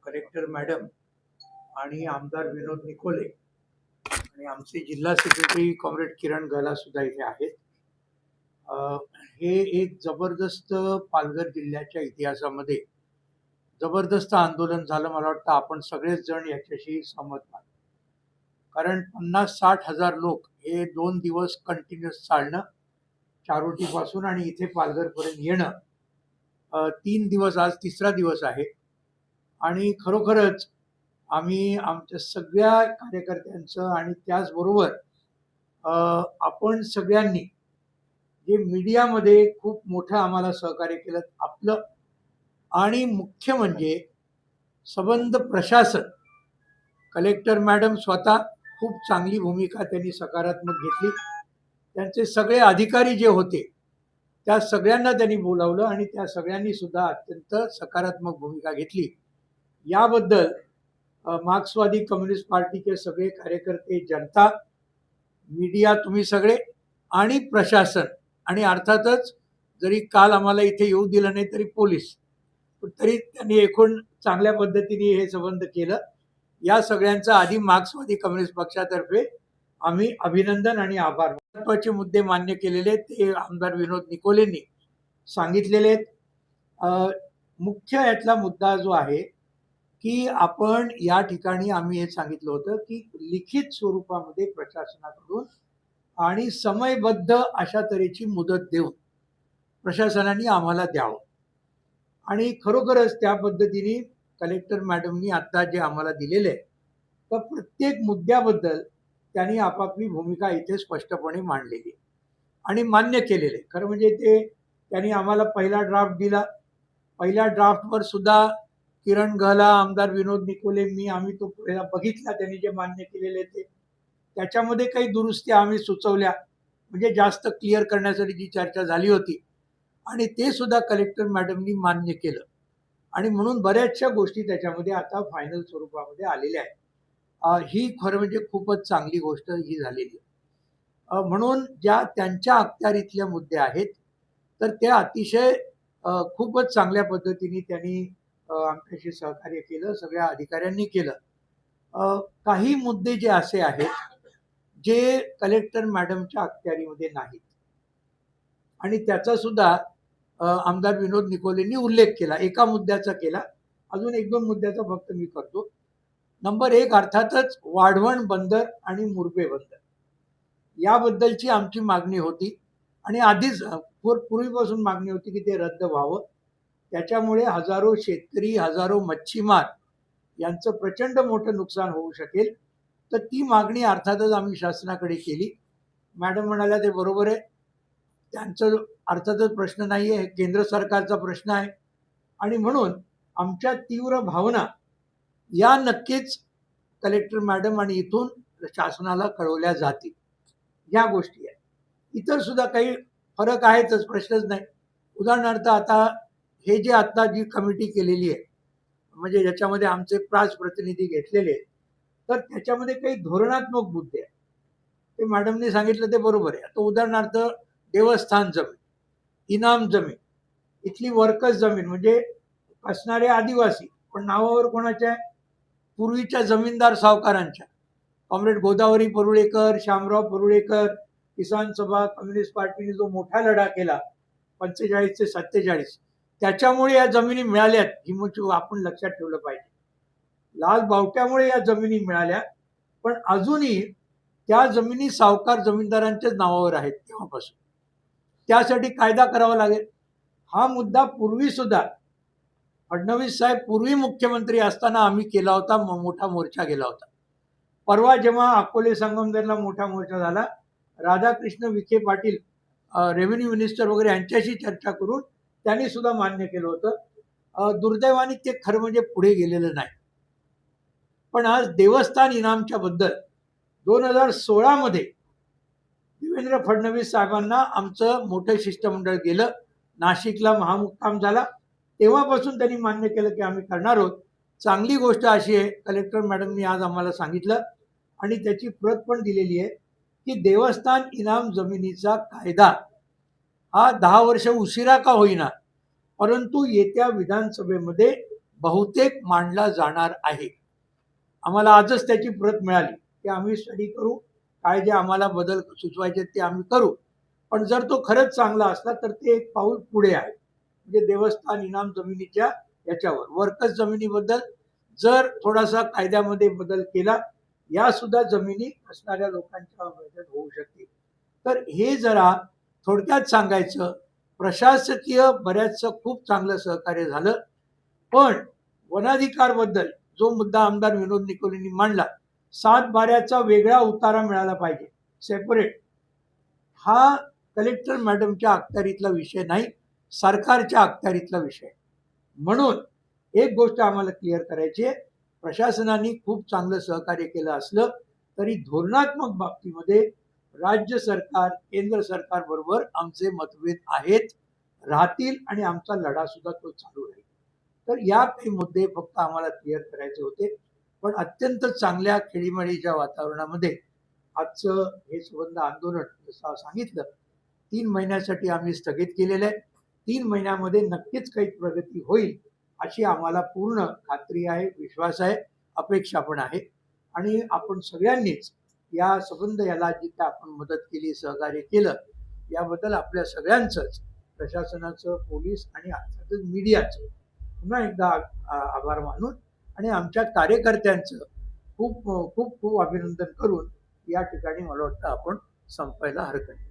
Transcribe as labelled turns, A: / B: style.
A: Collector madam आणि आमदार विनोद Nikolay आणि आमचे जिल्हा सेक्रेटरी कॉम्रेड किरण गला सुद्धा इथे आहेत. हे एक जबरदस्त पालघर जिल्ह्याच्या इतिहासामध्ये जबरदस्त आंदोलन झालं. मला वाटतं आपण सगळेच जण याच्याशी सहमत आहात. कारण 50-60 हजार लोक हे 2 दिवस कंटिन्युअस चालणं चारोटीपासून आणि इथे पालघरपर्यंत येणं, 3 दिवस, आज 3रा दिवस आहे. आणि खरोखरच आम्ही आमच्या सगळ्या कार्यकर्त्यांचं आणि त्याचबरोबर आपण सगळ्यांनी जे मीडियामध्ये खूप मोठं आम्हाला सहकार्य केलं आपलं, आणि मुख्य म्हणजे संबंध प्रशासन, कलेक्टर मॅडम स्वतः खूप चांगली भूमिका त्यांनी सकारात्मक घेतली. त्यांचे सगळे अधिकारी जे होते त्या सगळ्यांना त्यांनी बोलावलं आणि त्या सगळ्यांनी सुद्धा अत्यंत सकारात्मक भूमिका घेतली. याबद्दल मार्क्सवादी कम्युनिस्ट पार्टीचे सगळे कार्यकर्ते, जनता, मीडिया, तुम्ही सगळे आणि प्रशासन, आणि अर्थातच जरी काल आम्हाला इथे येऊ दिलं नाही तरी पोलीस, तरी त्यांनी एकूण चांगल्या पद्धतीने हे संबंध केलं. या सगळ्यांचं आधी मार्क्सवादी कम्युनिस्ट पक्षातर्फे आम्ही अभिनंदन आणि आभार. महत्वाचे मुद्दे मान्य केलेले ते आमदार विनोद निकोलेंनी सांगितलेले आहेत. मुख्य यातला मुद्दा जो आहे की आपण या ठिकाणी आम्ही हे सांगितलं होतं की लिखित स्वरूपामध्ये प्रशासनाकडून आणि समयबद्ध अशा तऱ्हेची मुदत देऊन प्रशासनाने आम्हाला द्यावं, आणि खरोखरच त्या पद्धतीने कलेक्टर मॅडमनी आता जे आम्हाला दिलेले आहे तर प्रत्येक मुद्द्याबद्दल त्यांनी आपापली भूमिका इथे स्पष्टपणे मांडलेली आणि मान्य केलेले. खरं म्हणजे ते त्यांनी आम्हाला पहिला ड्राफ्ट दिला. पहिल्या ड्राफ्टवर सुद्धा किरण गहला, आमदार विनोद निकोले, आम्ही तो पहिला बघितला. त्यांनी जे मान्य केलेले ते त्याच्यामध्ये काही दुरुस्ती आम्ही सुचवल्या, म्हणजे जास्त क्लिअर करण्यासाठी जी चर्चा झाली होती, आणि ते सुद्धा कलेक्टर मॅडमनी मान्य केलं. आणि म्हणून बऱ्याचशा गोष्टी त्याच्यामध्ये आता फायनल स्वरूपामध्ये आलेल्या आहेत. ही खरं म्हणजे खूपच चांगली गोष्ट ही झालेली आहे. म्हणून ज्या त्यांच्या अखत्यारीतल्या मुद्दे आहेत तर ते अतिशय खूपच चांगल्या पद्धतीने त्यांनी आमच्याशी सहकार्य केलं, सगळ्या अधिकाऱ्यांनी केलं. काही मुद्दे जे असे आहेत जे कलेक्टर मॅडमच्या अखत्यारीमध्ये नाहीत, आणि त्याचा सुद्धा आमदार विनोद निकोलेंनी उल्लेख केला. एका मुद्द्याचा केला, अजून 1-2 मुद्द्याचा फक्त मी करतो. नंबर 1 अर्थातच वाढवण बंदर आणि मुरबे बंदर याबद्दलची आमची मागणी होती, आणि आधीच पूर्वीपासून मागणी होती की ते रद्द व्हावं. त्याच्यामुळे हजारो शेतकरी, हजारो मच्छीमार यांचं प्रचंड मोठं नुकसान होऊ शकेल. तर ती मागणी अर्थातच आम्ही शासनाकडे केली. मॅडम म्हणाल्या ते बरोबर आहे, त्यांचं अर्थातच प्रश्न नाही आहे, केंद्र सरकारचा प्रश्न आहे, आणि म्हणून आमच्या तीव्र भावना या नक्कीच कलेक्टर मॅडम आणि इथून शासनाला कळवल्या जातील. या गोष्टी आहेत. इतर सुद्धा काही फरक आहेतच, प्रश्नच नाही. उदाहरणार्थ आता हे जे आता जी कमिटी केलेली आहे, म्हणजे ज्याच्यामध्ये आमचे प्रास प्रतिनिधी घेतलेले आहेत, तर त्याच्यामध्ये काही धोरणात्मक मुद्दे आहेत. ते मॅडमने सांगितलं ते बरोबर आहे. आता उदाहरणार्थ देवस्थान जमीन, इनाम जमीन, इथली वर्कर्स जमीन, म्हणजे असणारे आदिवासी पण नावावर कोणाच्या आहे? पूर्वीच्या जमीनदार सावकारांच्या. कॉम्रेड गोदावरी परुळेकर, शामराव परुळेकर, किसान सभा, कम्युनिस्ट पार्टीने जो मोठा लढा केला 45 ते 47, त्याच्यामुळे या जमिनी मिळाल्यात, ही आपण लक्षात ठेवलं पाहिजे. लाल बावट्यामुळे या जमिनी मिळाल्या, पण अजूनही त्या जमिनी सावकार जमीनदारांच्याच नावावर आहेत तेव्हापासून. त्यासाठी कायदा करावा लागेल. हा मुद्दा पूर्वी सुद्धा फडणवीस साहेब पूर्वी मुख्यमंत्री असताना आम्ही केला होता, मोठा मोर्चा गेला होता. परवा जेव्हा अकोले संगमनेरला मोठा मोर्चा झाला, राधाकृष्ण विखे पाटील रेव्हेन्यू मिनिस्टर वगैरे यांच्याशी चर्चा करून त्यांनी सुद्धा मान्य केलं होतं. दुर्दैवाने ते खरं म्हणजे पुढे गेलेलं नाही. पण आज देवस्थान इनामच्या बद्दल 2016 मध्ये देवेंद्र फडणवीस साहेबांना आमचं मोठं शिष्टमंडळ गेलं, नाशिकला महामुक्काम झाला, तेव्हापासून त्यांनी मान्य केलं की आम्ही करणार आहोत. चांगली गोष्ट अशी आहे, कलेक्टर मॅडमनी आज आम्हाला सांगितलं आणि त्याची प्रत पण दिलेली आहे की देवस्थान इनाम जमिनीचा कायदा हा 10 वर्ष उशिरा का होईना, परंतु येत्या विधानसभेमध्ये बहुतेक मांडला जाणार आहे. आम्हाला आजच त्याची प्रत मिळाली की आम्ही स्टडी करू, काय जे आम्हाला बदल सुचवायचे ते आम्ही करू. पण जर तो खरंच चांगला असला तर ते एक पाऊल पुढे आहे. म्हणजे देवस्थान इनाम जमिनीच्या याच्यावर वर्कस जमिनीबद्दल जर थोडासा कायद्यामध्ये बदल केला, या सुद्धा जमिनी असणाऱ्या लोकांच्या मदत होऊ शकते. तर हे जरा थोडक्यात सांगायचं. प्रशासकीय बऱ्याचसं खूप चांगलं सहकार्य झालं. पण वनाधिकार बद्दल जो मुद्दा आमदार विनोद निकोलेंनी मांडला, 7/12चा वेगळा उतारा मिळाला पाहिजे, सेपरेट. हा कलेक्टर मॅडमच्या अखत्यारीतला विषय नाही, सरकारच्या अखत्यारीतला विषय. म्हणून एक गोष्ट आम्हाला क्लिअर करायची आहे, प्रशासनाने खूप चांगलं सहकार्य केलं असलं तरी धोरणात्मक बाबतीमध्ये राज्य सरकार केंद्र सरकार बरोबर आमचे मतभेद आहेत, राहतील आणि आमचा लढा सुद्धा तो चालू राहील. तर या काही मुद्दे फक्त आम्हाला क्लिअर करायचे होते. पण अत्यंत चांगल्या खेळीमेळीच्या वातावरणामध्ये आजचं हे सुबंध आंदोलन जसं सांगितलं 3 महिन्यासाठी आम्ही स्थगित केलेलं आहे. 3 महिन्यामध्ये नक्कीच काही प्रगती होईल अशी आम्हाला पूर्ण खात्री आहे, विश्वास आहे, अपेक्षा पण आहे. आणि आपण सगळ्यांनीच या सबंध याला जिथं आपण मदत केली, सहकार्य केलं, याबद्दल आपल्या सगळ्यांचंच, प्रशासनाचं, पोलीस आणि अर्थातच मीडियाचं पुन्हा एकदा आभार मानून आणि आमच्या कार्यकर्त्यांचं खूप खूप खूप अभिनंदन करून या ठिकाणी मला वाटतं आपण संपायला हरकत नाही.